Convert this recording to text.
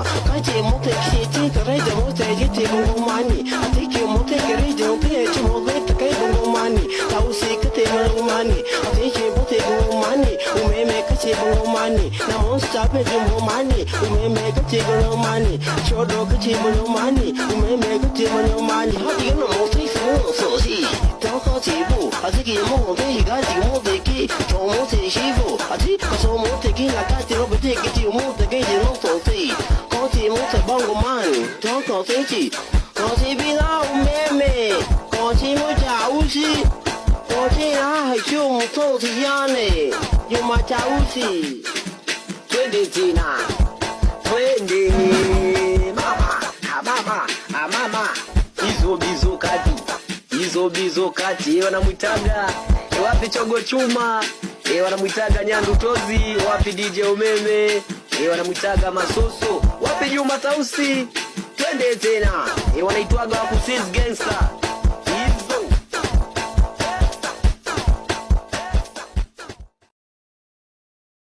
kaje mote kiti taraja mote jiti bungumani atiki mote kirije mote chimote kai bungumani tausi kate bungumani atiki mote bungumani umeme kaje bungumani na monster pe bungumani umeme kaje bungumani chodo kaje bungumani umeme kaje bungumani hadi no mote so si toko jibu atiki mote gaji mote ki to mote shifu ati kaso mote ki na kaje robote ki mote ki no so si có chị muốn phải bông của mình cho có thế chị có chị biết đâu mẹ mẹ có chị muốn chào chị có chị là hay chưa một số thời gian này nhưng mà chào chị thuê đi chị nè thuê đi mama mama bizo kati wanamwitaga wapi chogo chuma wanamwitaga nyandu tozi wapi DJ umeme wanamwitaga masoso wapi Juma Tausi twende tena wanaitwaga Wakusis Gangster